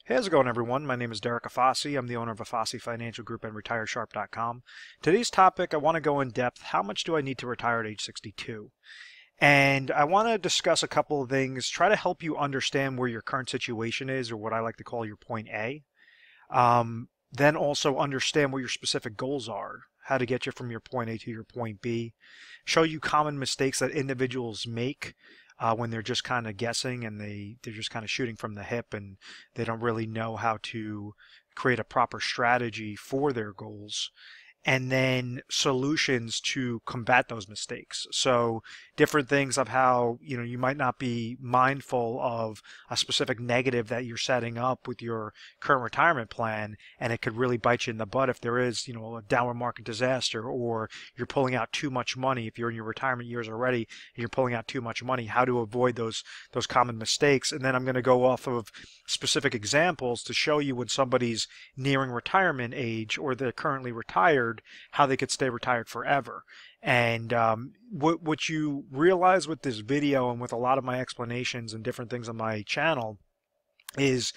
Hey, how's it going, everyone? My name is Derek Afasi. I'm the owner of Afasi Financial Group and RetireSharp.com. Today's topic, I want to go in depth. How much do I need to retire at age 62? And I want to discuss a couple of things, try to help you understand where your current situation is, or what I like to call your point A. Then also understand what your specific goals are, how to get you from your point A to your point B, show you common mistakes that individuals make when they're just kind of guessing and they're just kind of shooting from the hip and they don't really know how to create a proper strategy for their goals, and then solutions to combat those mistakes. So different things of how, you might not be mindful of a specific negative that you're setting up with your current retirement plan, and it could really bite you in the butt if there is, a downward market disaster, or you're pulling out too much money. If you're in your retirement years already and you're pulling out too much money, how to avoid those common mistakes. And then I'm going to go off of specific examples to show you when somebody's nearing retirement age or they're currently retired, how they could stay retired forever. And what you realize with this video and with a lot of my explanations and different things on my channel is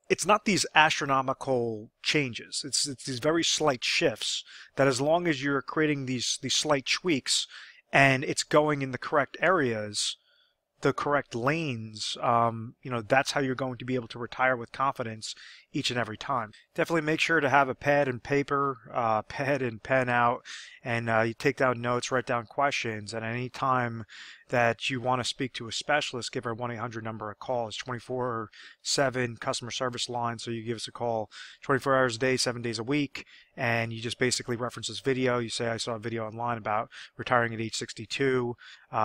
it's not these astronomical changes. It's these very slight shifts that, as long as you're creating these slight tweaks and it's going in the correct areas, the correct lanes, that's how you're going to be able to retire with confidence each and every time. Definitely make sure to have a pad and paper, pad and pen out, and you take down notes, write down questions. At any time that you want to speak to a specialist, give our 1-800 number a call. It's 24/7 customer service line, so you give us a call 24 hours a day, 7 days a week, and you just basically reference this video. You say, I saw a video online about retiring at age 62.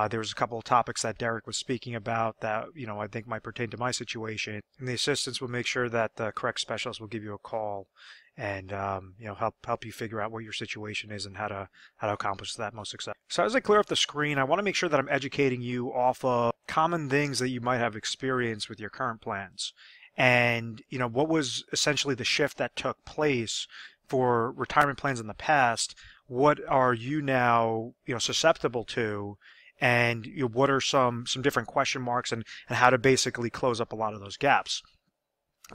There was a couple of topics that Derek was speaking about that I think might pertain to my situation, and the assistants will make sure that the correct specialist will give you a call and help you figure out what your situation is and how to accomplish that most success. So as I clear up the screen, I want to make sure that I'm educating you off of common things that you might have experienced with your current plans, and what was essentially the shift that took place for retirement plans in the past. What are you now susceptible to, and what are some different question marks, and how to basically close up a lot of those gaps.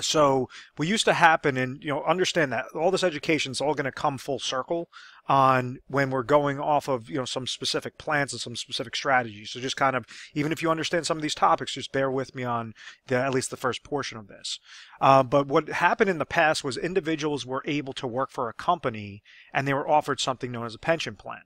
So what used to happen, and understand that all this education is all going to come full circle on when we're going off of some specific plans and some specific strategies. So just kind of, even if you understand some of these topics, just bear with me on at least the first portion of this. But what happened in the past was individuals were able to work for a company and they were offered something known as a pension plan.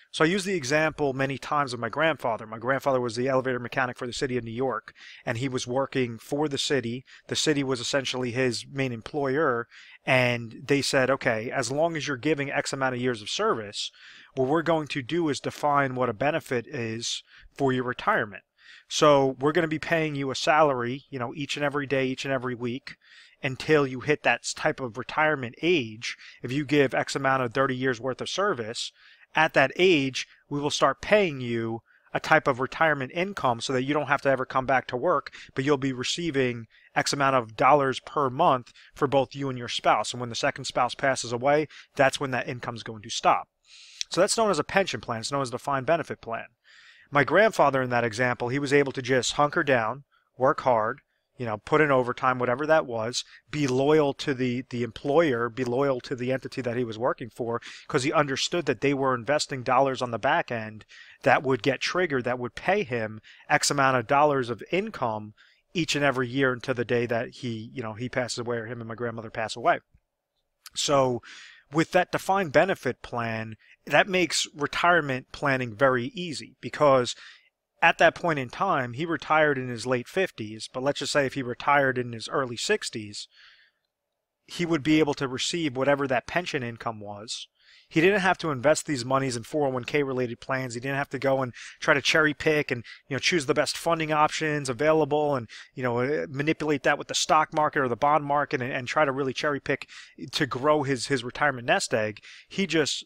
So I use the example many times of my grandfather. My grandfather was the elevator mechanic for the city of New York, and he was working for the city. The city was essentially his main employer, and they said, okay, as long as you're giving X amount of years of service, what we're going to do is define what a benefit is for your retirement. So we're going to be paying you a salary, each and every day, each and every week, until you hit that type of retirement age. If you give X amount of 30 years worth of service, at that age, we will start paying you a type of retirement income so that you don't have to ever come back to work, but you'll be receiving X amount of dollars per month for both you and your spouse. And when the second spouse passes away, that's when that income is going to stop. So that's known as a pension plan. It's known as a defined benefit plan. My grandfather in that example, he was able to just hunker down, work hard, put in overtime, whatever that was, be loyal to the employer, be loyal to the entity that he was working for, because he understood that they were investing dollars on the back end that would get triggered, that would pay him X amount of dollars of income each and every year until the day that he passes away, or him and my grandmother pass away. So with that defined benefit plan, that makes retirement planning very easy, because at that point in time, he retired in his late 50s, but let's just say if he retired in his early 60s, he would be able to receive whatever that pension income was. He didn't have to invest these monies in 401k related plans. He didn't have to go and try to cherry pick and choose the best funding options available and manipulate that with the stock market or the bond market and try to really cherry pick to grow his retirement nest egg. He just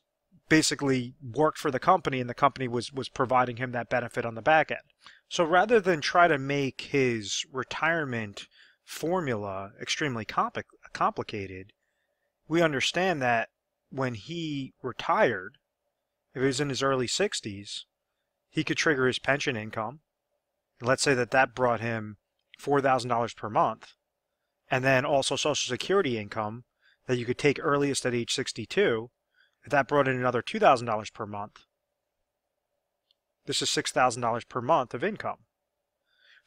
basically worked for the company, and the company was providing him that benefit on the back end. So rather than try to make his retirement formula extremely complicated, we understand that when he retired, if he was in his early 60s, he could trigger his pension income. And let's say that brought him $4,000 per month. and then also Social Security income that you could take earliest at age 62, if that brought in another $2,000 per month, this is $6,000 per month of income.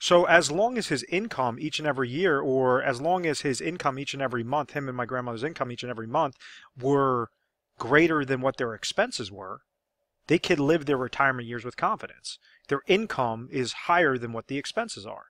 So as long as his income each and every year, or as long as his income each and every month, him and my grandmother's income each and every month, were greater than what their expenses were, they could live their retirement years with confidence. Their income is higher than what the expenses are.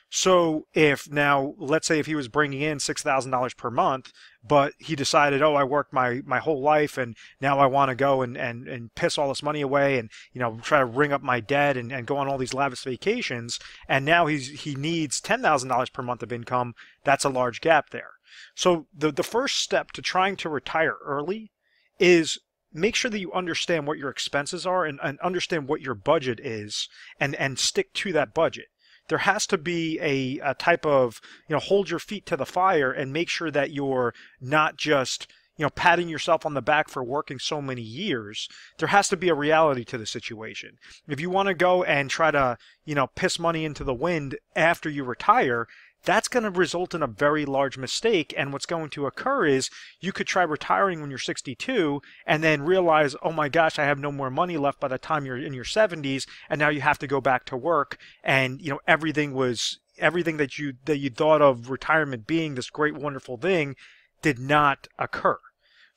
So if now, let's say if he was bringing in $6,000 per month, but he decided, oh, I worked my whole life and now I want to go and piss all this money away and, you know, try to ring up my debt and go on all these lavish vacations, and now he needs $10,000 per month of income, that's a large gap there. So the first step to trying to retire early is make sure that you understand what your expenses are and understand what your budget is, and stick to that budget. There has to be a type of, you know, hold your feet to the fire and make sure that you're not just, you know, patting yourself on the back for working so many years. There has to be a reality to the situation. If you want to go and try to, you know, piss money into the wind after you retire, that's going to result in a very large mistake. And what's going to occur is you could try retiring when you're 62 and then realize, oh my gosh, I have no more money left by the time you're in your 70s, and now you have to go back to work, and you know everything that you thought of retirement being this great wonderful thing did not occur.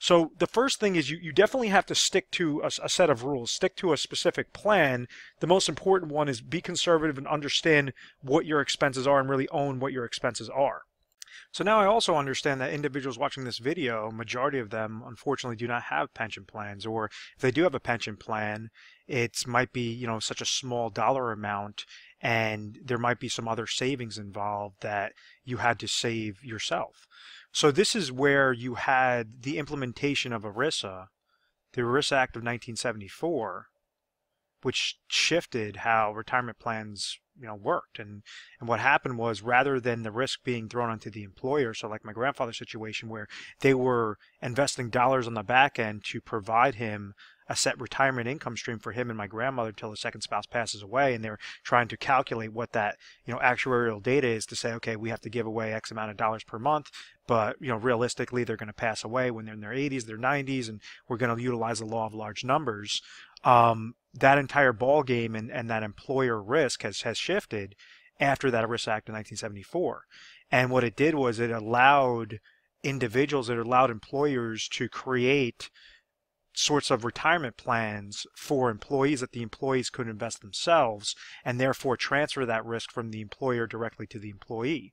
So the first thing is you definitely have to stick to a set of rules, stick to a specific plan. The most important one is be conservative and understand what your expenses are and really own what your expenses are. So now I also understand that individuals watching this video, majority of them unfortunately do not have pension plans, or if they do have a pension plan, it might be, you know, such a small dollar amount, and there might be some other savings involved that you had to save yourself. So this is where you had the implementation of ERISA, the ERISA Act of 1974, which shifted how retirement plans, you know, worked. And what happened was, rather than the risk being thrown onto the employer, so like my grandfather's situation where they were investing dollars on the back end to provide him a set retirement income stream for him and my grandmother until the second spouse passes away, and they're trying to calculate what that, you know, actuarial data is to say, okay, we have to give away X amount of dollars per month, but you know, realistically they're going to pass away when they're in their 80s, their 90s, and we're going to utilize the law of large numbers. That entire ball game and that employer risk has shifted after that ERISA Act of 1974. And what it did was it allowed individuals, it allowed employers to create sorts of retirement plans for employees that the employees could invest themselves, and therefore transfer that risk from the employer directly to the employee.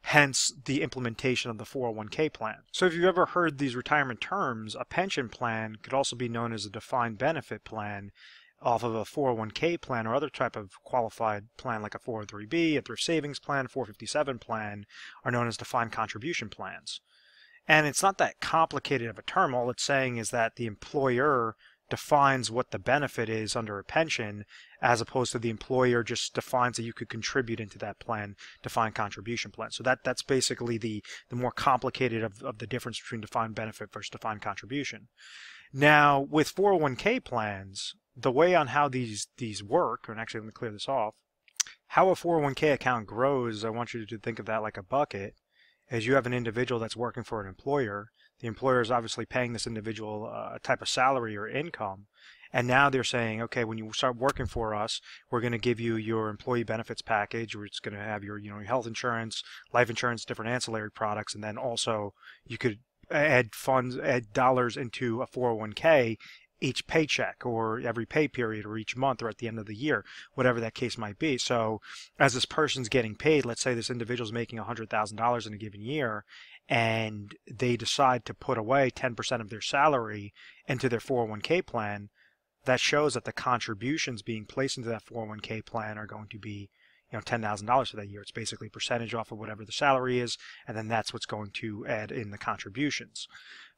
Hence the implementation of the 401k plan. So if you've ever heard these retirement terms, a pension plan could also be known as a defined benefit plan off of a 401k plan or other type of qualified plan like a 403b, a thrift savings plan, 457 plan, are known as defined contribution plans. And it's not that complicated of a term. All it's saying is that the employer defines what the benefit is under a pension, as opposed to the employer just defines that you could contribute into that plan, defined contribution plan. So that's basically the more complicated of the difference between defined benefit versus defined contribution. Now, with 401k plans, the way on how these work, and actually let me clear this off, how a 401k account grows, I want you to think of that like a bucket. As you have an individual that's working for an employer, the employer is obviously paying this individual a type of salary or income, and now they're saying, okay, when you start working for us, we're going to give you your employee benefits package, where it's going to have your, you know, your health insurance, life insurance, different ancillary products, and then also you could add dollars into a 401k each paycheck or every pay period or each month or at the end of the year, whatever that case might be. So as this person's getting paid, let's say this individual's making $100,000 in a given year, and they decide to put away 10% of their salary into their 401k plan, that shows that the contributions being placed into that 401k plan are going to be, you know, $10,000 for that year. It's basically a percentage off of whatever the salary is, and then that's what's going to add in the contributions.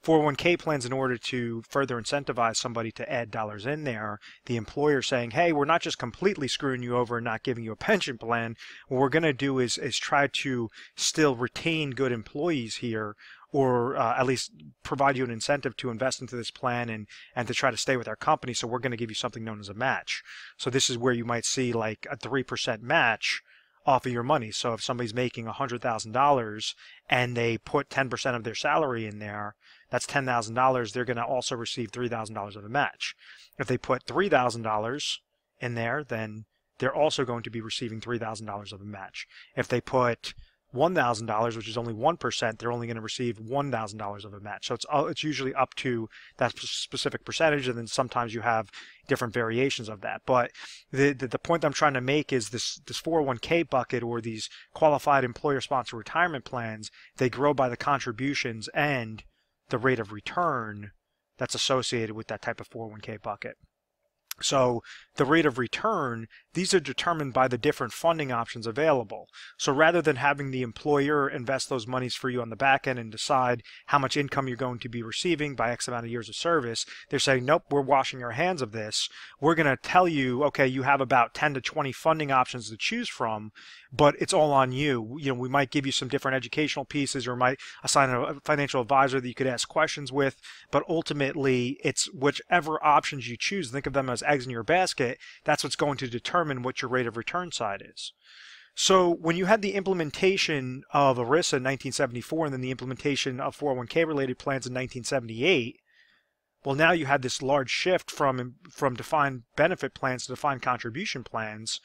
401k plans, in order to further incentivize somebody to add dollars in there, the employer saying, hey, we're not just completely screwing you over and not giving you a pension plan. What we're going to do is try to still retain good employees here, or at least provide you an incentive to invest into this plan and to try to stay with our company. So we're going to give you something known as a match. So this is where you might see like a 3% match off of your money. So if somebody's making $100,000 and they put 10% of their salary in there, that's $10,000. They're going to also receive $3,000 of a match. If they put $3,000 in there, then they're also going to be receiving $3,000 of a match. If they put $1,000, which is only 1%, they're only going to receive $1,000 of a match. So it's usually up to that specific percentage, and then sometimes you have different variations of that. But the point I'm trying to make is this 401k bucket, or these qualified employer-sponsored retirement plans, they grow by the contributions and the rate of return that's associated with that type of 401k bucket. So the rate of return, these are determined by the different funding options available. So rather than having the employer invest those monies for you on the back end and decide how much income you're going to be receiving by X amount of years of service, they're saying, nope, we're washing our hands of this. We're going to tell you, okay, you have about 10 to 20 funding options to choose from, but it's all on you. You know, we might give you some different educational pieces, or might assign a financial advisor that you could ask questions with, but ultimately it's whichever options you choose. Think of them as eggs in your basket. That's what's going to determine what your rate of return side is. So when you had the implementation of ERISA in 1974 and then the implementation of 401k related plans in 1978, well, now you had this large shift from defined benefit plans to defined contribution plans.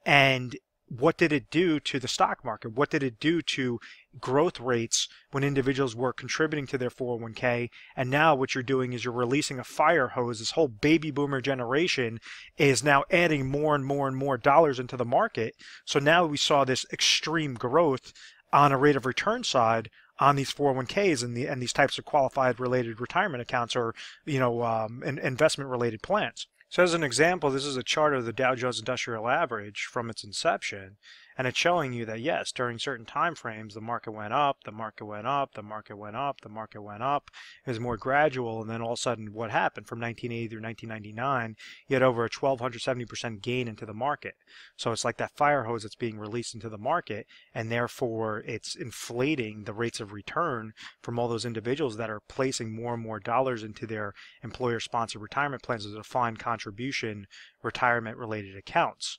And what did it do to the stock market? What did it do to growth rates when individuals were contributing to their 401k? And now what you're doing is you're releasing a fire hose. This whole baby boomer generation is now adding more and more and more dollars into the market. So now we saw this extreme growth on a rate of return side on these 401ks and these types of qualified related retirement accounts, or investment related plans. So as an example, this is a chart of the Dow Jones Industrial Average from its inception, and it's showing you that yes, during certain time frames the market went up, the market went up, the market went up, the market went up. It was more gradual, and then all of a sudden what happened from 1980 through 1999, you had over a 1,270% gain into the market. So it's like that fire hose that's being released into the market, and therefore it's inflating the rates of return from all those individuals that are placing more and more dollars into their employer-sponsored retirement plans as a defined contribution retirement related accounts.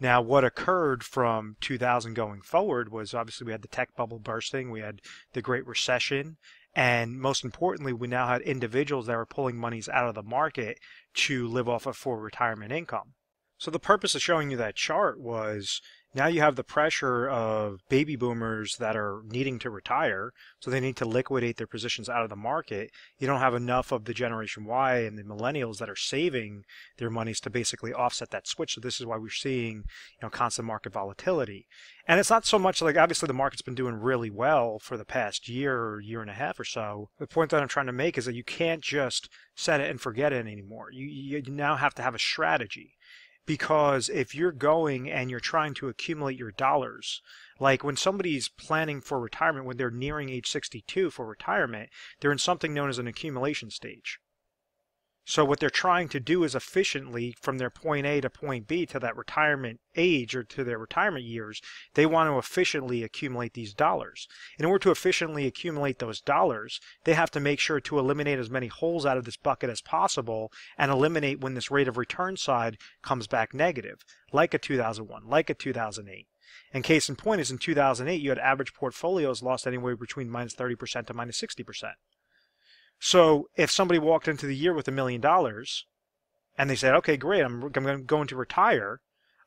Now, what occurred from 2000 going forward was obviously we had the tech bubble bursting, we had the Great Recession, and most importantly, we now had individuals that were pulling monies out of the market to live off of for retirement income. So the purpose of showing you that chart was now you have the pressure of baby boomers that are needing to retire, so they need to liquidate their positions out of the market. You don't have enough of the Generation Y and the millennials that are saving their monies to basically offset that switch. So this is why we're seeing, constant market volatility. And it's not so much like, obviously the market's been doing really well for the past year or year and a half or so. The point that I'm trying to make is that you can't just set it and forget it anymore. You now have to have a strategy. Because if you're going and you're trying to accumulate your dollars, like when somebody's planning for retirement, when they're nearing age 62 for retirement, they're in something known as an accumulation stage. So what they're trying to do is efficiently, from their point A to point B to that retirement age or to their retirement years, they want to efficiently accumulate these dollars. In order to efficiently accumulate those dollars, they have to make sure to eliminate as many holes out of this bucket as possible and eliminate when this rate of return side comes back negative, like a 2001, like a 2008. And case in point is in 2008, you had average portfolios lost anywhere between minus 30% to minus 60%. So if somebody walked into the year with $1 million and they said, okay, great, I'm going to retire,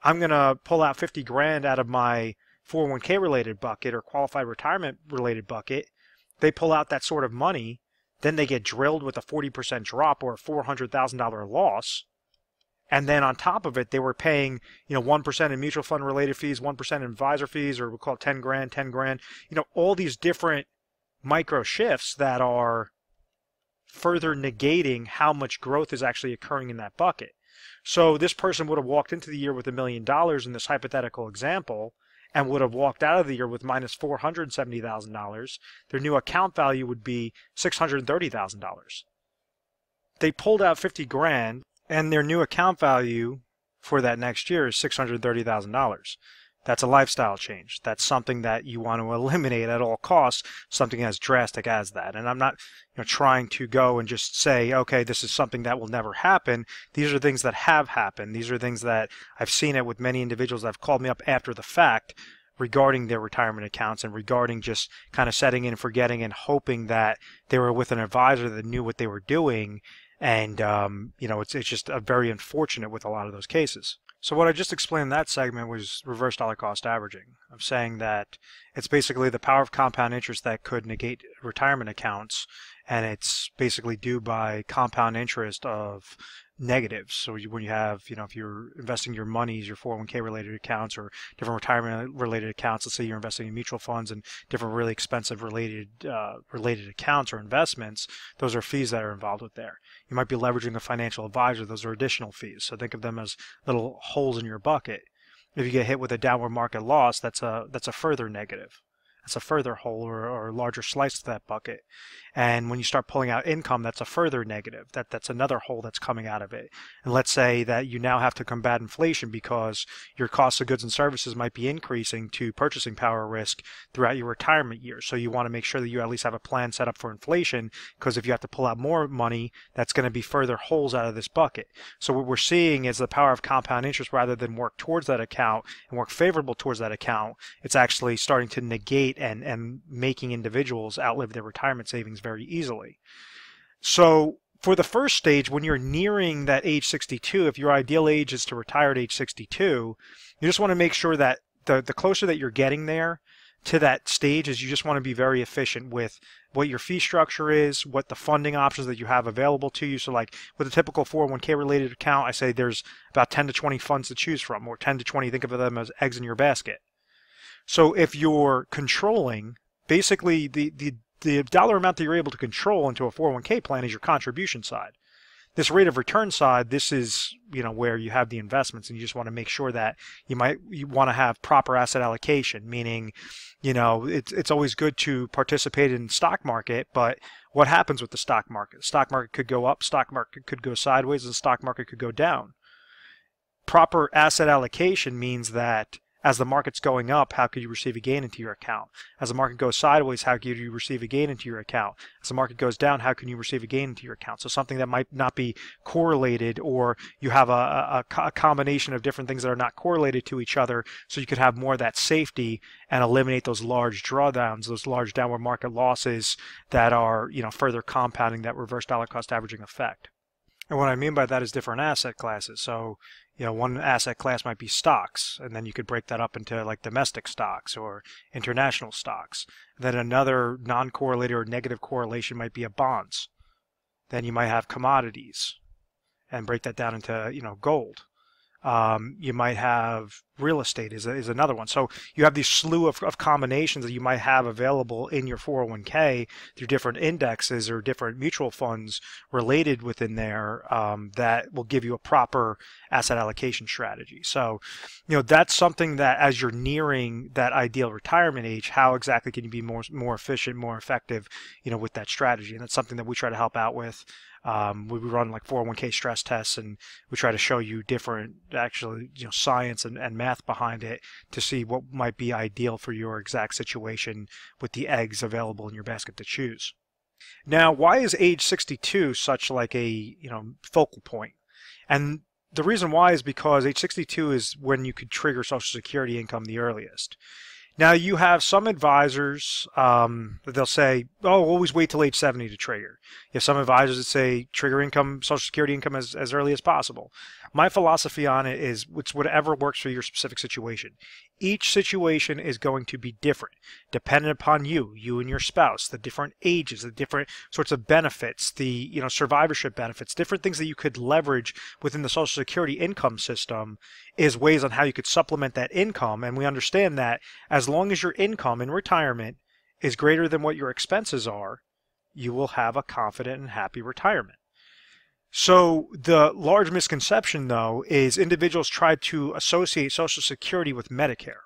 I'm going to pull out 50 grand out of my 401k related bucket or qualified retirement related bucket, they pull out that sort of money, then they get drilled with a 40% drop or a $400,000 loss. And then on top of it, they were paying, 1% in mutual fund related fees, 1% in advisor fees, or we'll call it 10 grand, all these different micro shifts that are further negating how much growth is actually occurring in that bucket. So this person would have walked into the year with $1 million in this hypothetical example and would have walked out of the year with minus $470,000. Their new account value would be $630,000. They pulled out 50 grand and their new account value for that next year is $630,000. That's a lifestyle change. That's something that you want to eliminate at all costs, something as drastic as that. And I'm not trying to go and just say, okay, this is something that will never happen. These are things that have happened. These are things that I've seen it with many individuals that have called me up after the fact regarding their retirement accounts and regarding just kind of setting in and forgetting and hoping that they were with an advisor that knew what they were doing. And, it's just very unfortunate with a lot of those cases. So what I just explained in that segment was reverse dollar cost averaging. I'm saying that it's basically the power of compound interest that could negate retirement accounts, and it's basically due by compound interest of negatives. So when you have, if you're investing your monies, your 401k related accounts or different retirement related accounts, let's say you're investing in mutual funds and different really expensive related accounts or investments, those are fees that are involved with there. You might be leveraging a financial advisor, those are additional fees. So think of them as little holes in your bucket. If you get hit with a downward market loss, that's a further negative. That's a further hole or a larger slice to that bucket. And when you start pulling out income, that's a further negative. That's another hole that's coming out of it. And let's say that you now have to combat inflation because your cost of goods and services might be increasing to purchasing power risk throughout your retirement years. So you want to make sure that you at least have a plan set up for inflation, because if you have to pull out more money, that's going to be further holes out of this bucket. So what we're seeing is the power of compound interest. Rather than work towards that account and work favorable towards that account, it's actually starting to negate and making individuals outlive their retirement savings very easily. So for the first stage, when you're nearing that age 62, if your ideal age is to retire at age 62, you just want to make sure that the closer that you're getting there to that stage is you just want to be very efficient with what your fee structure is, what the funding options that you have available to you. So like with a typical 401k related account, I say there's about 10 to 20 funds to choose from, or 10 to 20, think of them as eggs in your basket. So if you're controlling, basically the dollar amount that you're able to control into a 401k plan is your contribution side. This rate of return side, this is where you have the investments, and you just want to make sure that you want to have proper asset allocation, meaning it's always good to participate in the stock market, but what happens with the stock market? The stock market could go up, stock market could go sideways, the stock market could go down. Proper asset allocation means that as the market's going up, how could you receive a gain into your account? As the market goes sideways, how could you receive a gain into your account? As the market goes down, how can you receive a gain into your account? So something that might not be correlated, or you have a combination of different things that are not correlated to each other, so you could have more of that safety and eliminate those large drawdowns, those large downward market losses that are further compounding that reverse dollar cost averaging effect. And what I mean by that is different asset classes. So one asset class might be stocks, and then you could break that up into like domestic stocks or international stocks. Then another non-correlated or negative correlation might be bonds. Then you might have commodities, and break that down into gold. You might have real estate is another one. So you have these slew of combinations that you might have available in your 401k through different indexes or different mutual funds related within there that will give you a proper asset allocation strategy. So that's something that as you're nearing that ideal retirement age, how exactly can you be more efficient, more effective with that strategy? And that's something that we try to help out with. We run like 401k stress tests, and we try to show you different science and math behind it to see what might be ideal for your exact situation with the eggs available in your basket to choose. Now, why is age 62 such like a focal point? And the reason why is because age 62 is when you could trigger Social Security income the earliest. Now, you have some advisors that they'll say, oh, always wait till age 70 to trigger. You have some advisors that say trigger income, Social Security income as early as possible. My philosophy on it is it's whatever works for your specific situation. Each situation is going to be different, dependent upon you and your spouse, the different ages, the different sorts of benefits, the survivorship benefits, different things that you could leverage within the Social Security income system is ways on how you could supplement that income. And we understand that as long as your income in retirement is greater than what your expenses are, you will have a confident and happy retirement. So the large misconception, though, is individuals try to associate Social Security with Medicare.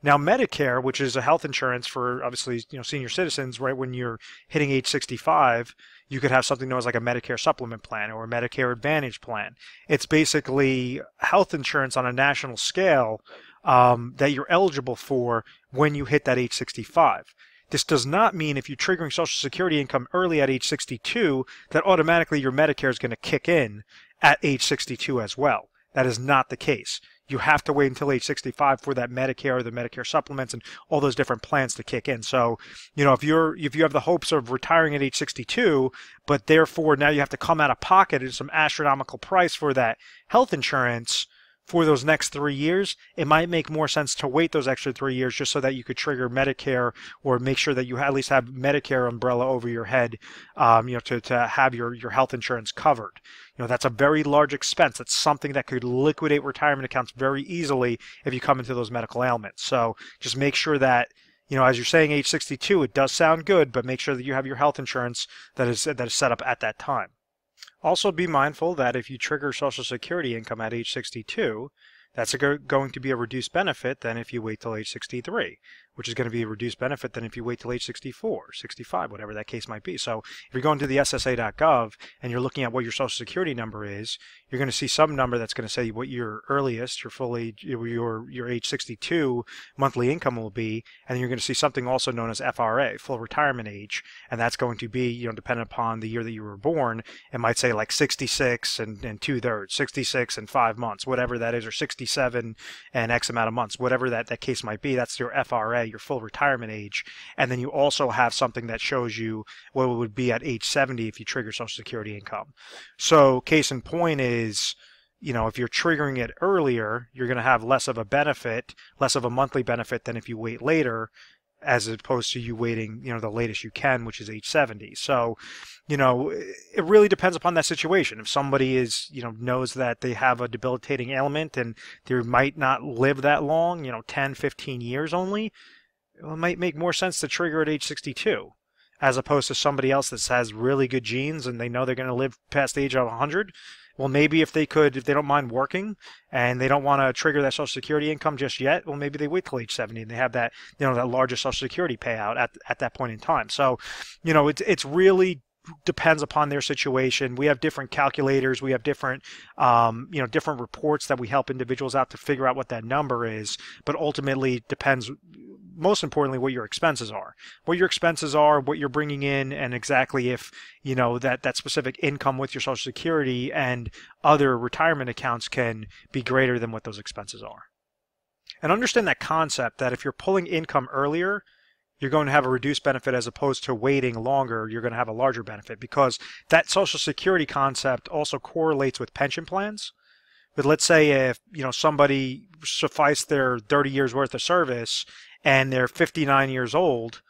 Now, Medicare, which is a health insurance for obviously senior citizens, right when you're hitting age 65, you could have something known as like a Medicare supplement plan or a Medicare Advantage plan. It's basically health insurance on a national scale that you're eligible for when you hit that age 65. This does not mean if you're triggering Social Security income early at age 62 that automatically your Medicare is going to kick in at age 62 as well. That is not the case. You have to wait until age 65 for that Medicare, the Medicare supplements, and all those different plans to kick in. So, if you have the hopes of retiring at age 62, but therefore now you have to come out of pocket at some astronomical price for that health insurance for those next 3 years, it might make more sense to wait those extra 3 years just so that you could trigger Medicare or make sure that you at least have Medicare umbrella over your head, to have your health insurance covered. That's a very large expense. That's something that could liquidate retirement accounts very easily if you come into those medical ailments. So just make sure that, as you're saying age 62, it does sound good, but make sure that you have your health insurance that is set up at that time. Also be mindful that if you trigger Social Security income at age 62, that's going to be a reduced benefit than if you wait till age 63, which is going to be a reduced benefit than if you wait till age 64, 65, whatever that case might be. So if you're going to the SSA.gov and you're looking at what your Social Security number is, you're going to see some number that's going to say what your earliest, your age 62 monthly income will be, and then you're going to see something also known as FRA, full retirement age, and that's going to be, dependent upon the year that you were born. It might say like 66 and 2/3, 66 and 5 months, whatever that is, or 67 and X amount of months, whatever that case might be. That's your FRA, your full retirement age. And then you also have something that shows you what it would be at age 70 if you trigger Social Security income. So case in point is, if you're triggering it earlier, you're going to have less of a benefit, less of a monthly benefit than if you wait later, as opposed to you waiting, the latest you can, which is age 70. So, it really depends upon that situation. If somebody is, knows that they have a debilitating ailment and they might not live that long, 10, 15 years only, it might make more sense to trigger at age 62, as opposed to somebody else that has really good genes and they know they're going to live past the age of 100. Well, maybe if they don't mind working and they don't want to trigger that Social Security income just yet, well, maybe they wait till age 70 and they have that, that larger Social Security payout at that point in time. So, it's really depends upon their situation. We have different calculators. We have different, different reports that we help individuals out to figure out what that number is. But ultimately, it depends, most importantly, what your expenses are. What your expenses are, what you're bringing in, and exactly if, that specific income with your Social Security and other retirement accounts can be greater than what those expenses are. And understand that concept that if you're pulling income earlier, you're going to have a reduced benefit as opposed to waiting longer, you're going to have a larger benefit, because that Social Security concept also correlates with pension plans. But let's say if, somebody sufficed their 30 years worth of service and they're 59 years old,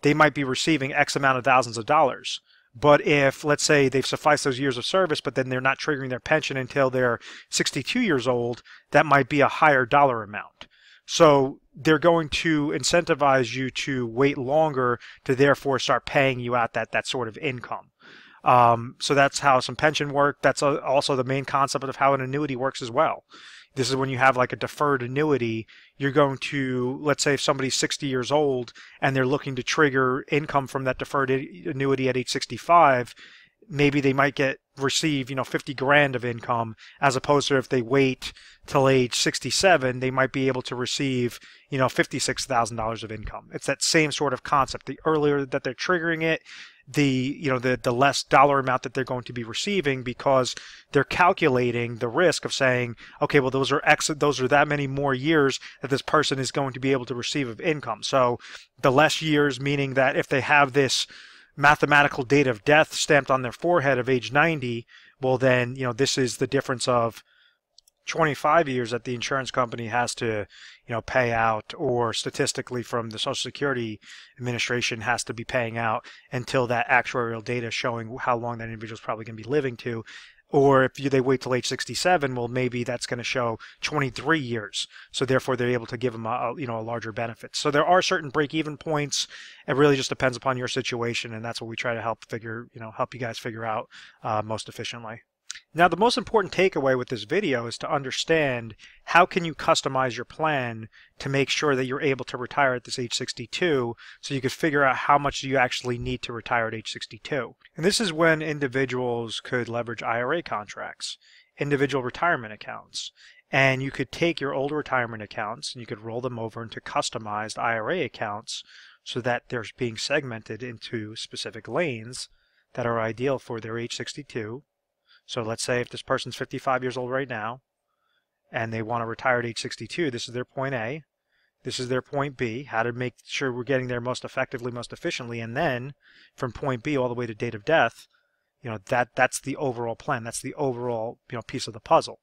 they might be receiving X amount of thousands of dollars. But if, let's say, they've sufficed those years of service, but then they're not triggering their pension until they're 62 years old, that might be a higher dollar amount. So they're going to incentivize you to wait longer to therefore start paying you out that sort of income. So that's how some pension work. That's also the main concept of how an annuity works as well. This is when you have like a deferred annuity. You're going to, let's say if somebody's 60 years old and they're looking to trigger income from that deferred annuity at age 65, maybe they might receive 50 grand of income, as opposed to if they wait till age 67, they might be able to receive $56,000 of income. It's that same sort of concept. The earlier that they're triggering it, the less dollar amount that they're going to be receiving, because they're calculating the risk of saying, okay, well, those are that many more years that this person is going to be able to receive of income. So the less years, meaning that if they have this mathematical date of death stamped on their forehead of age 90, well then, this is the difference of 25 years that the insurance company has to, pay out, or statistically from the Social Security Administration has to be paying out until that actuarial data showing how long that individual is probably going to be living to. Or if they wait till age 67, well, maybe that's going to show 23 years. So therefore, they're able to give them a larger benefit. So there are certain break-even points. It really just depends upon your situation, and that's what we try to help you guys figure out most efficiently. Now, the most important takeaway with this video is to understand how can you customize your plan to make sure that you're able to retire at this age 62, so you can figure out how much you actually need to retire at age 62. And this is when individuals could leverage IRA contracts, individual retirement accounts, And you could take your old retirement accounts and you could roll them over into customized IRA accounts so that they're being segmented into specific lanes that are ideal for their age 62. So let's say if this person's 55 years old right now and they want to retire at age 62, this is their point A, this is their point B, how to make sure we're getting there most effectively, most efficiently, and then from point B all the way to date of death, that's the overall plan. That's the overall piece of the puzzle.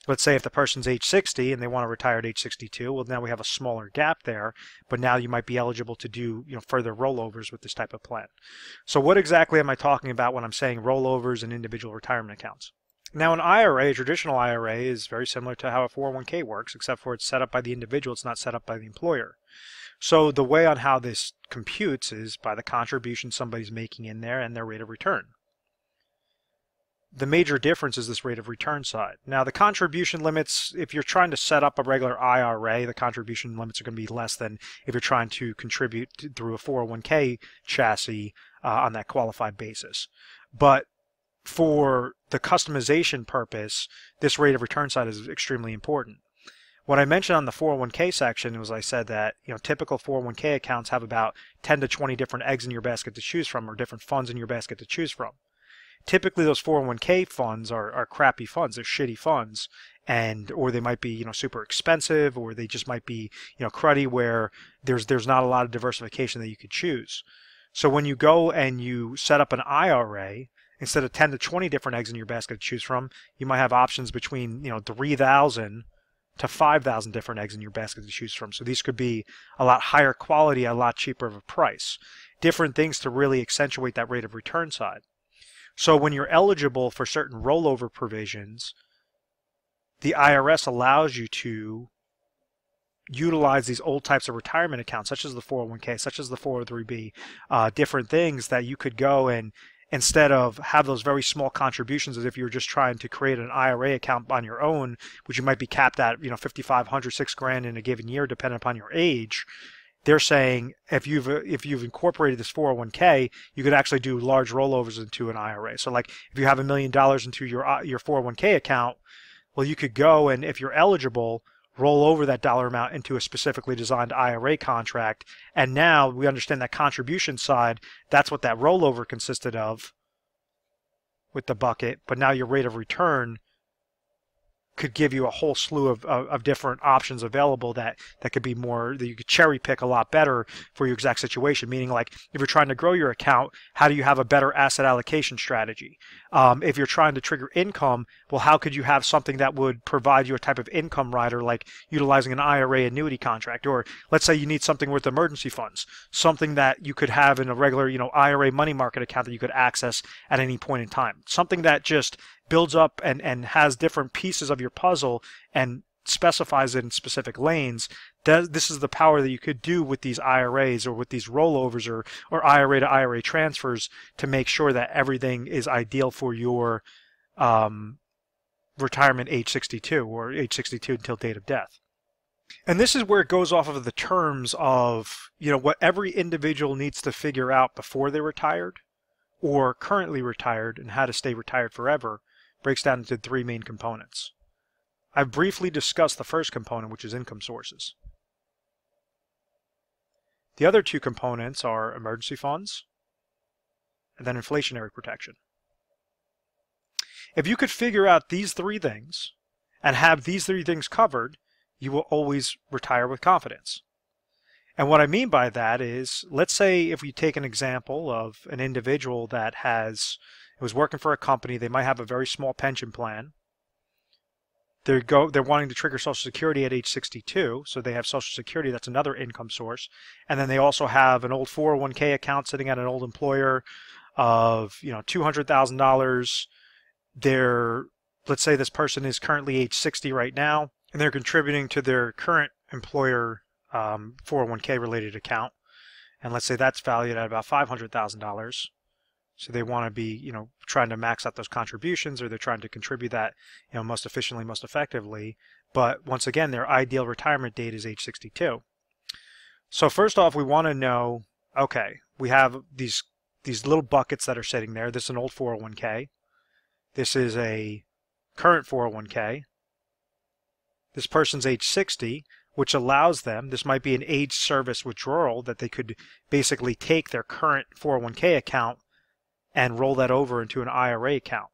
Let's say if the person's age 60 and they want to retire at age 62, well, now we have a smaller gap there, but now you might be eligible to do further rollovers with this type of plan. So what exactly am I talking about when I'm saying rollovers and individual retirement accounts? Now an IRA, a traditional IRA, is very similar to how a 401k works, except for it's set up by the individual, it's not set up by the employer. So the way on how this computes is by the contribution somebody's making in there and their rate of return. The major difference is this rate of return side. Now the contribution limits, if you're trying to set up a regular IRA, the contribution limits are going to be less than if you're trying to contribute through a 401k chassis on that qualified basis. But for the customization purpose, this rate of return side is extremely important. What I mentioned on the 401k section was I said that typical 401k accounts have about 10 to 20 different eggs in your basket to choose from, or different funds in your basket to choose from. Typically those 401k funds are crappy funds, they're shitty funds, or they might be super expensive, or they just might be cruddy where there's not a lot of diversification that you could choose. So when you go and you set up an IRA, instead of 10 to 20 different eggs in your basket to choose from, you might have options between 3,000 to 5,000 different eggs in your basket to choose from. So these could be a lot higher quality, a lot cheaper of a price. Different things to really accentuate that rate of return side. So when you're eligible for certain rollover provisions, the IRS allows you to utilize these old types of retirement accounts, such as the 401k, such as the 403b, different things that you could go and instead of have those very small contributions as if you're just trying to create an IRA account on your own, which you might be capped at $5,500, $6,000 in a given year, depending upon your age. They're saying if you've incorporated this 401k, you could actually do large rollovers into an IRA. So like if you have $1 million into your 401k account, well, you could go and if you're eligible, roll over that dollar amount into a specifically designed IRA contract. And now we understand that contribution side, that's what that rollover consisted of with the bucket. But now your rate of return could give you a whole slew of different options available that could be more, that you could cherry pick a lot better for your exact situation. Meaning like if you're trying to grow your account, how do you have a better asset allocation strategy? If you're trying to trigger income, well, how could you have something that would provide you a type of income rider, like utilizing an IRA annuity contract? Or let's say you need something with emergency funds, something that you could have in a regular, IRA money market account that you could access at any point in time. Something that just builds up and has different pieces of your puzzle and specifies it in specific lanes. This is the power that you could do with these IRAs or with these rollovers or IRA to IRA transfers to make sure that everything is ideal for your retirement age 62 or age 62 until date of death. And this is where it goes off of the terms of what every individual needs to figure out before they're retired or currently retired and how to stay retired forever. Breaks down into three main components. I've briefly discussed the first component, which is income sources. The other two components are emergency funds and then inflationary protection. If you could figure out these three things and have these three things covered, you will always retire with confidence. And what I mean by that is, let's say if we take an example of an individual that was working for a company, they might have a very small pension plan. They're wanting to trigger Social Security at age 62, so they have Social Security, that's another income source. And then they also have an old 401k account sitting at an old employer of $200,000. Let's say this person is currently age 60 right now, and they're contributing to their current employer 401k related account. And let's say that's valued at about $500,000. So they want to be, trying to max out those contributions, or they're trying to contribute that, most efficiently, most effectively. But once again, their ideal retirement date is age 62. So first off, we want to know, okay, we have these little buckets that are sitting there. This is an old 401k. This is a current 401k. this person's age 60, which allows them, this might be an age service withdrawal, that they could basically take their current 401k account and roll that over into an IRA account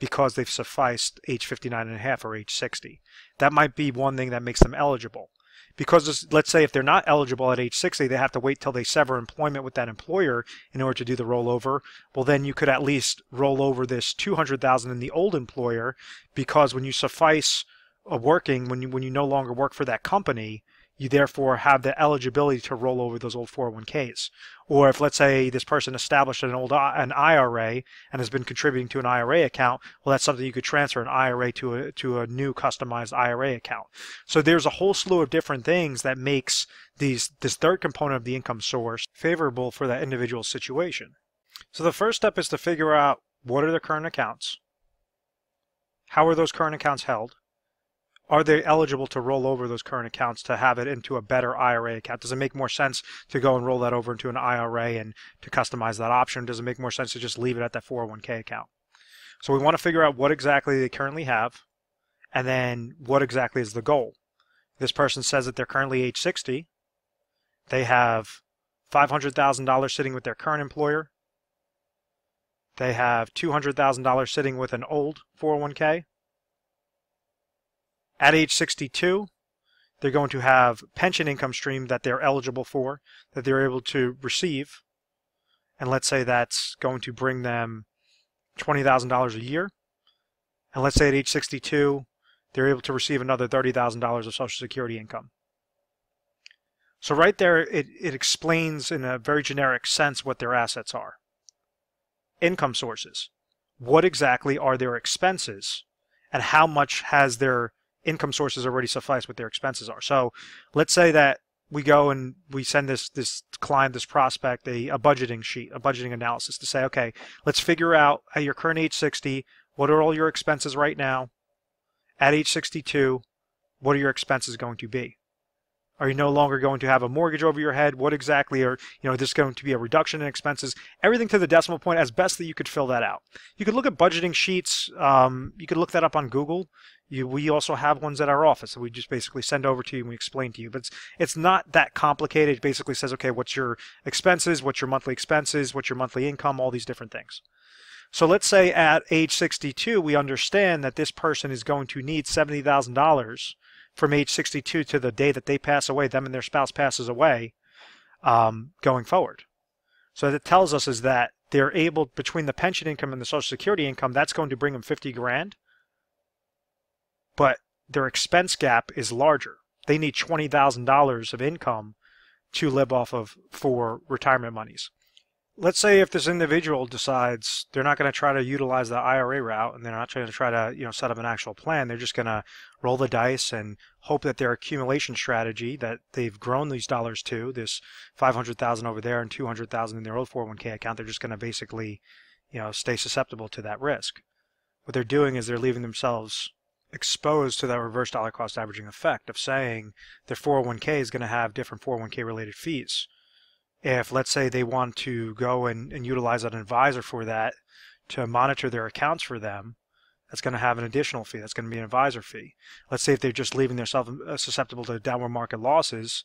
because they've sufficed age 59 and a half or age 60. That might be one thing that makes them eligible. Because let's say if they're not eligible at age 60, they have to wait till they sever employment with that employer in order to do the rollover. Well, then you could at least roll over this $200,000 in the old employer, because when you suffice working, when you no longer work for that company, you therefore have the eligibility to roll over those old 401ks. Or if, let's say, this person established an IRA and has been contributing to an IRA account, well, that's something you could transfer an IRA to a new customized IRA account. So there's a whole slew of different things that makes this third component of the income source favorable for that individual situation. So the first step is to figure out what are the current accounts, how are those current accounts held, are they eligible to roll over those current accounts to have it into a better IRA account? Does it make more sense to go and roll that over into an IRA and to customize that option? Does it make more sense to just leave it at that 401k account? So we want to figure out what exactly they currently have, and then what exactly is the goal. This person says that they're currently age 60. They have $500,000 sitting with their current employer. They have $200,000 sitting with an old 401k. At age 62, they're going to have pension income stream that they're eligible for, that they're able to receive. And let's say that's going to bring them $20,000 a year. And let's say at age 62, they're able to receive another $30,000 of Social Security income. So right there, it explains in a very generic sense what their assets are. Income sources. What exactly are their expenses? And how much has their income sources already suffice what their expenses are? So let's say that we go and we send this client, this prospect, a budgeting sheet, a budgeting analysis to say, okay, let's figure out at your current age 60, what are all your expenses right now? At age 62, what are your expenses going to be? Are you no longer going to have a mortgage over your head? What exactly are, this going to be a reduction in expenses? Everything to the decimal point as best that you could fill that out. You could look at budgeting sheets. You could look that up on Google. We also have ones at our office that we just basically send over to you and we explain to you. But it's not that complicated. It basically says, okay, what's your expenses? What's your monthly expenses? What's your monthly income? All these different things. So let's say at age 62, we understand that this person is going to need $70,000 from age 62 to the day that they pass away, them and their spouse passes away, going forward. So what it tells us is that they're able, between the pension income and the Social Security income, that's going to bring them 50 grand. But their expense gap is larger. They need $20,000 of income to live off of for retirement monies. Let's say if this individual decides they're not going to try to utilize the IRA route and they're not going to try to set up an actual plan, they're just going to roll the dice and hope that their accumulation strategy that they've grown these dollars to, this $500,000 over there and $200,000 in their old 401k account, they're just going to basically stay susceptible to that risk. What they're doing is they're leaving themselves exposed to that reverse dollar cost averaging effect of saying their 401k is going to have different 401k related fees. If, let's say, they want to go and utilize an advisor for that to monitor their accounts for them, that's going to have an additional fee. That's going to be an advisor fee. Let's say if they're just leaving themselves susceptible to downward market losses,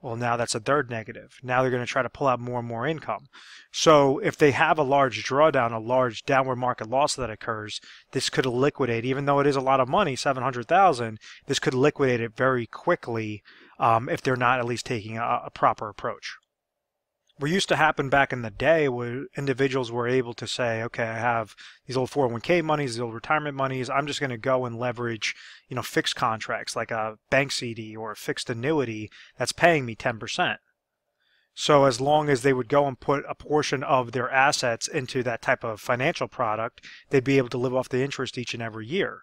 well, now that's a third negative. Now they're going to try to pull out more and more income. So if they have a large drawdown, a large downward market loss that occurs, this could liquidate, even though it is a lot of money, $700,000, this could liquidate it very quickly if they're not at least taking a proper approach. What used to happen back in the day where individuals were able to say, okay, I have these old 401k monies, these old retirement monies, I'm just going to go and leverage, fixed contracts like a bank CD or a fixed annuity that's paying me 10%. So as long as they would go and put a portion of their assets into that type of financial product, they'd be able to live off the interest each and every year.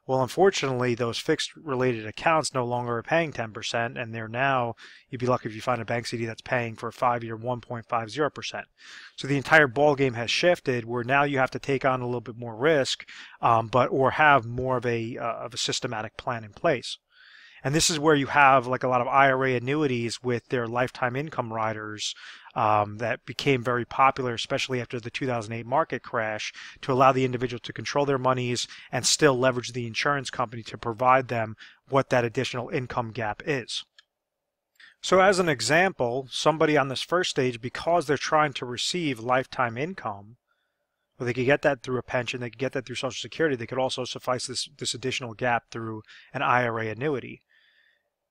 Well, unfortunately, those fixed related accounts no longer are paying 10%, and they're now, you'd be lucky if you find a bank CD that's paying for a 5-year 1.50%. So the entire ball game has shifted where now you have to take on a little bit more risk, or have more of a systematic plan in place. And this is where you have like a lot of IRA annuities with their lifetime income riders that became very popular, especially after the 2008 market crash, to allow the individual to control their monies and still leverage the insurance company to provide them what that additional income gap is. So as an example, somebody on this first stage, because they're trying to receive lifetime income, well, they could get that through a pension, they could get that through Social Security, they could also suffice this additional gap through an IRA annuity.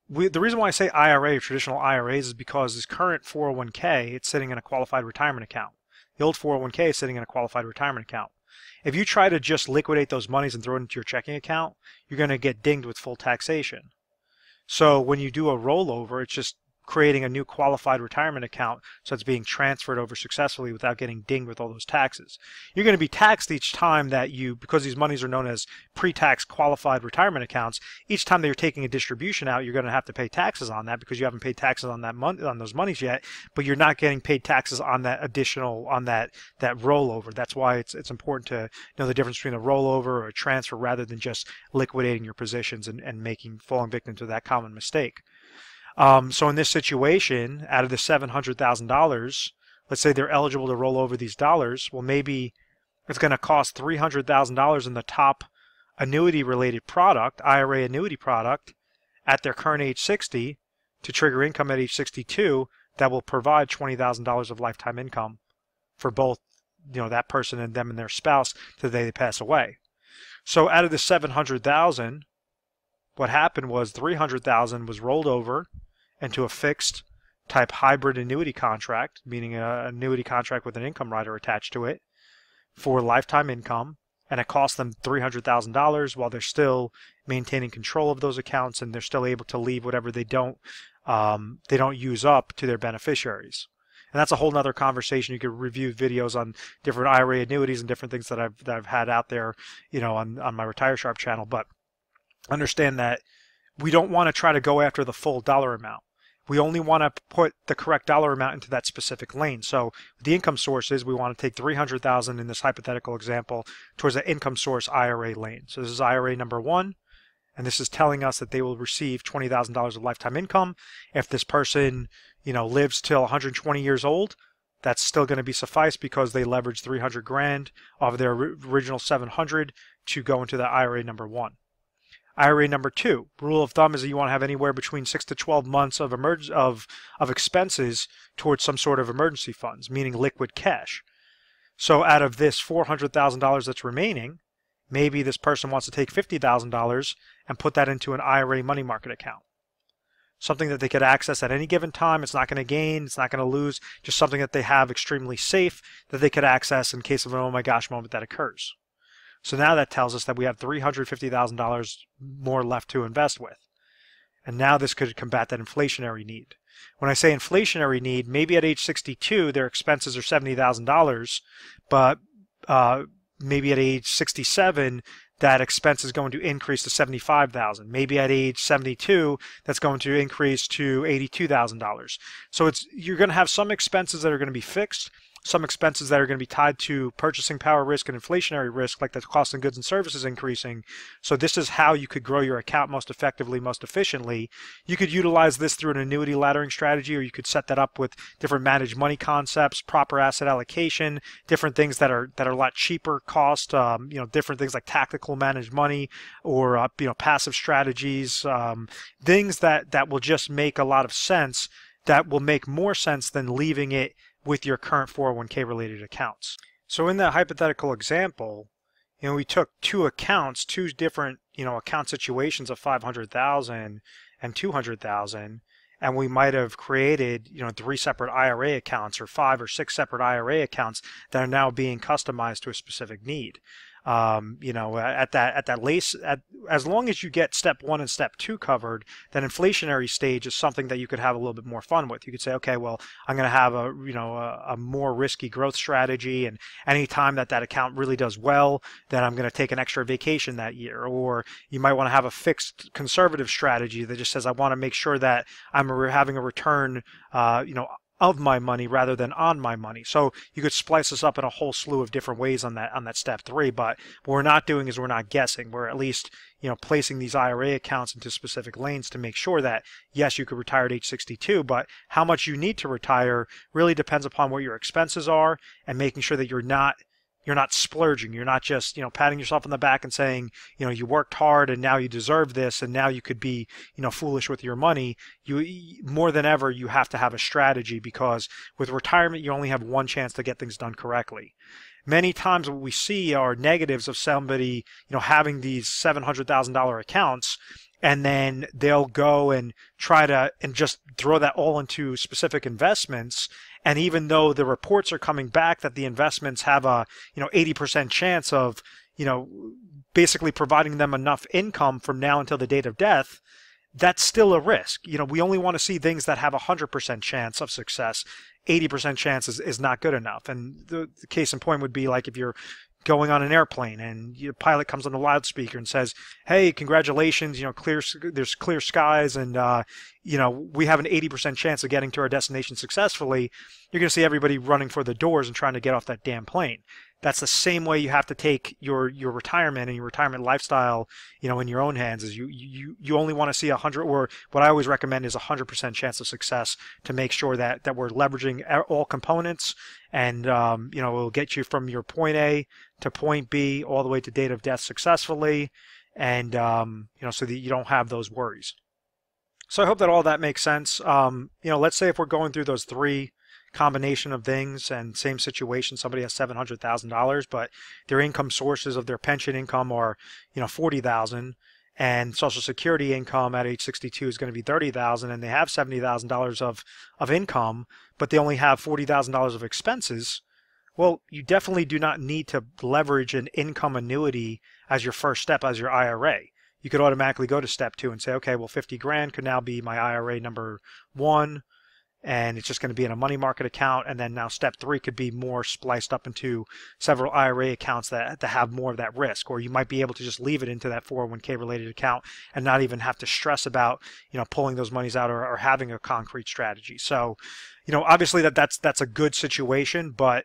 The reason why I say IRA, or traditional IRAs, is because this current 401k, it's sitting in a qualified retirement account. The old 401k is sitting in a qualified retirement account. If you try to just liquidate those monies and throw it into your checking account, you're going to get dinged with full taxation. So when you do a rollover, it's just creating a new qualified retirement account, so it's being transferred over successfully without getting dinged with all those taxes. You're going to be taxed each time that because these monies are known as pre-tax qualified retirement accounts, each time that you're taking a distribution out, you're going to have to pay taxes on that because you haven't paid taxes on that on those monies yet, but you're not getting paid taxes on that additional, on that rollover. That's why it's important to know the difference between a rollover or a transfer rather than just liquidating your positions and falling victim to that common mistake. So in this situation, out of the $700,000, let's say they're eligible to roll over these dollars. Well, maybe it's going to cost $300,000 in the top annuity-related product, IRA annuity product, at their current age 60 to trigger income at age 62 that will provide $20,000 of lifetime income for both, that person and them and their spouse to the day they pass away. So out of the $700,000, what happened was $300,000 was rolled over into a fixed type hybrid annuity contract, meaning an annuity contract with an income rider attached to it for lifetime income, and it cost them $300,000 while they're still maintaining control of those accounts and they're still able to leave whatever they don't use up to their beneficiaries. And that's a whole nother conversation. You could review videos on different IRA annuities and different things that I've had out there, on my Retire Sharp channel. But understand that we don't want to try to go after the full dollar amount. We only want to put the correct dollar amount into that specific lane. So the income sources, we want to take $300,000 in this hypothetical example towards the income source IRA lane. So this is IRA number 1, and this is telling us that they will receive $20,000 of lifetime income. If this person, lives till 120 years old, that's still going to be suffice because they leveraged $300,000 off of their original $700 to go into the IRA number 1. IRA number 2, rule of thumb is that you want to have anywhere between 6 to 12 months of expenses towards some sort of emergency funds, meaning liquid cash. So out of this $400,000 that's remaining, maybe this person wants to take $50,000 and put that into an IRA money market account. Something that they could access at any given time. It's not going to gain, it's not going to lose, just something that they have extremely safe that they could access in case of an oh my gosh moment that occurs. So now that tells us that we have $350,000 more left to invest with. And now this could combat that inflationary need. When I say inflationary need, maybe at age 62 their expenses are $70,000, but maybe at age 67 that expense is going to increase to $75,000. Maybe at age 72 that's going to increase to $82,000. So you're going to have some expenses that are going to be fixed, some expenses that are going to be tied to purchasing power risk and inflationary risk, like the cost of goods and services increasing. So this is how you could grow your account most effectively, most efficiently. You could utilize this through an annuity laddering strategy, or you could set that up with different managed money concepts, proper asset allocation, different things that are a lot cheaper cost, different things like tactical managed money or passive strategies, things that will just make a lot of sense, that will make more sense than leaving it with your current 401k related accounts. So in that hypothetical example, we took two different, account situations of 500,000 and 200,000, and we might have created, 3 separate IRA accounts or 5 or 6 separate IRA accounts that are now being customized to a specific need. As long as you get step 1 and step 2 covered, that inflationary stage is something that you could have a little bit more fun with. You could say, okay, well, I'm going to have a more risky growth strategy, and any time that account really does well, then I'm going to take an extra vacation that year. Or you might want to have a fixed conservative strategy that just says, I want to make sure that I'm having a return, of my money rather than on my money. So you could splice this up in a whole slew of different ways on that step 3, but what we're not doing is we're not guessing. We're at least, placing these IRA accounts into specific lanes to make sure that, yes, you could retire at age 62, but how much you need to retire really depends upon what your expenses are, and making sure that you're not splurging. You're not just, patting yourself on the back and saying, you worked hard and now you deserve this and now you could be, foolish with your money. You, more than ever, you have to have a strategy, because with retirement, you only have one chance to get things done correctly. Many times what we see are negatives of somebody, having these $700,000 accounts, and then they'll go and try to just throw that all into specific investments. And even though the reports are coming back that the investments have a 80% chance of basically providing them enough income from now until the date of death, that's still a risk. We only want to see things that have a 100% chance of success. 80% chance is not good enough. And the case in point would be like if you're going on an airplane and your pilot comes on the loudspeaker and says, "Hey, congratulations, there's clear skies and we have an 80% chance of getting to our destination successfully." You're going to see everybody running for the doors and trying to get off that damn plane. That's the same way you have to take your retirement and your retirement lifestyle, in your own hands. Is you only want to see 100, or what I always recommend is 100% chance of success, to make sure that we're leveraging all components, and it'll get you from your point A to point B all the way to date of death successfully, and so that you don't have those worries. So I hope that all that makes sense. Let's say if we're going through those 3 combination of things, and same situation, somebody has $700,000, but their income sources of their pension income are $40,000, and Social Security income at age 62 is going to be $30,000, and they have $70,000 of income, but they only have $40,000 of expenses. Well, you definitely do not need to leverage an income annuity as your first step as your IRA. You could automatically go to step 2 and say, okay, well, 50 grand could now be my IRA number 1, and it's just going to be in a money market account. And then now step 3 could be more spliced up into several IRA accounts that have more of that risk. Or you might be able to just leave it into that 401k related account and not even have to stress about, pulling those monies out or having a concrete strategy. So, obviously that's a good situation, but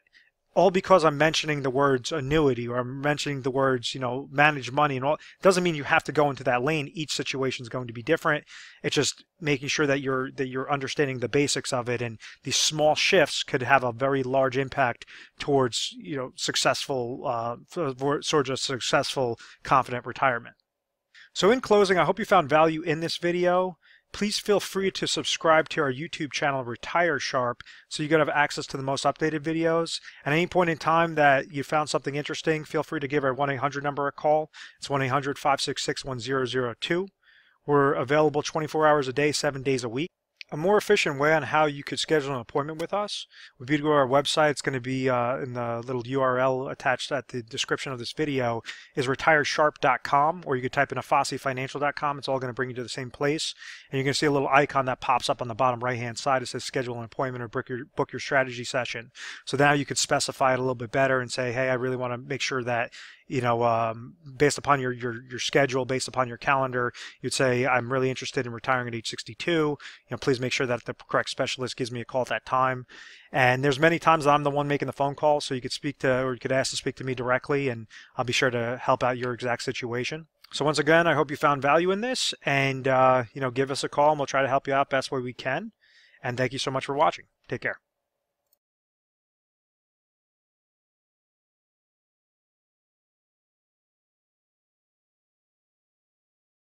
all because I'm mentioning the words annuity, or I'm mentioning the words, manage money and all, doesn't mean you have to go into that lane. Each situation is going to be different. It's just making sure that you're understanding the basics of it, and these small shifts could have a very large impact towards, successful, sort of successful, confident retirement. So in closing, I hope you found value in this video. Please feel free to subscribe to our YouTube channel, Retire Sharp, so you can have access to the most updated videos. At any point in time that you found something interesting, feel free to give our 1-800 number a call. It's 1-800-566-1002. We're available 24 hours a day, 7 days a week. A more efficient way on how you could schedule an appointment with us would be to go to our website. It's going to be in the little URL attached at the description of this video, is retiresharp.com, or you could type in afassifinancial.com. It's all going to bring you to the same place. And you're going to see a little icon that pops up on the bottom right-hand side. It says schedule an appointment or book your strategy session. So now you could specify it a little bit better and say, hey, I really want to make sure that, based upon your schedule, based upon your calendar, you'd say, I'm really interested in retiring at age 62. Please make sure that the correct specialist gives me a call at that time. And there's many times that I'm the one making the phone call, so you could you could ask to speak to me directly, and I'll be sure to help out your exact situation. So once again, I hope you found value in this, and give us a call and we'll try to help you out best way we can. And thank you so much for watching. Take care.